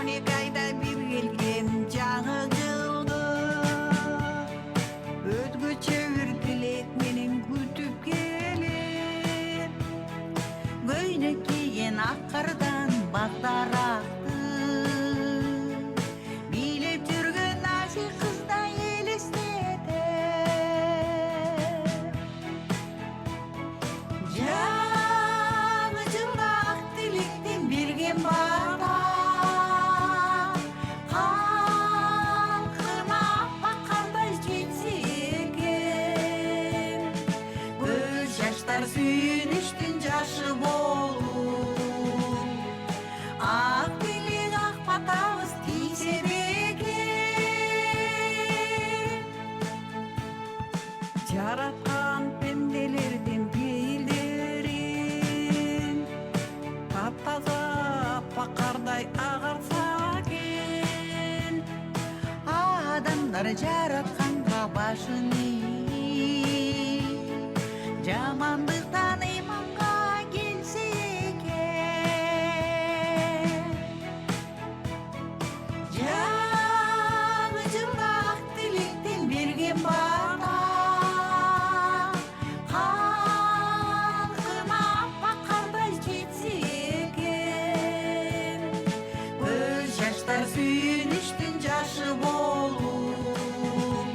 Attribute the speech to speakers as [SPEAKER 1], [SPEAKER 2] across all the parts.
[SPEAKER 1] 12 ayda bir kelgen жаңы жылды өзгөчө бир тилек менен күтүп келем. Көйнөк кийген ак кардан бактараакты бийлеп жүргөн ашык кыздай элестетем. Жаңы жылда ак тилектен берген бата калкыма аппак кардай жетсе экен. Көз жаштар сүйүнүчтүн жашы болуп, ак тилек ак батабыз тийсе бекен. Жараткан пенделердин пейилдерин таптаза аппак кардай агарса экен. Адамдар жаратканга башын ийип, жамандыктан ыйманга келсе экен. Жаңы жылда ак тилектен берген бата калкыма аппак кардай жетсе экен. Көз жаштар сүйүнүчтүн жашы болуп,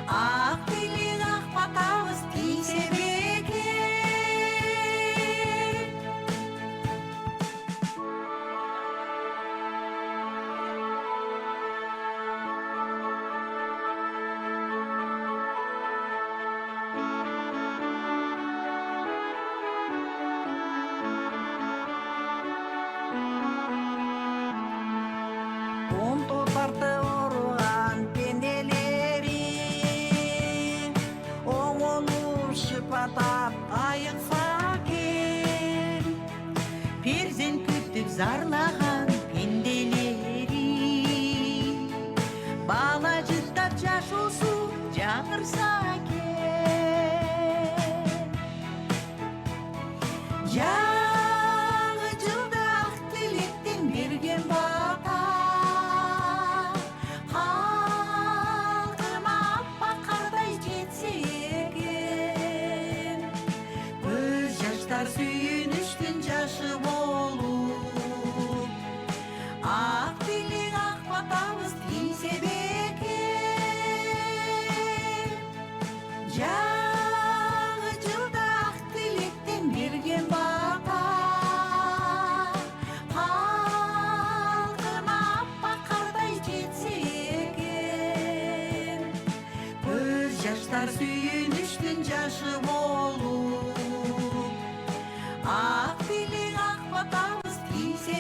[SPEAKER 1] ак тилек ак батабыз тийсе бекен. Он тотарты ооруган пенделерин оңолуп шыпатап айыкса экен. Перзент күтүп зарлаган пенделери бала жыттап жашоосу жаңырса экен. Жаңы жылда ак тилектен берген бата калкыма аппак кардай жетсе экен. Көз жаштар сүйүнүчтүн жашы болуп, ак тилек ак батабыз тийсе бекен. Жаңы жылда ак тилектен берген бата калкыма аппак кардай жетсе экен. Көз жаштар сүйүнүчтүн жашы болуп, ак тилек ак батабыз тийсе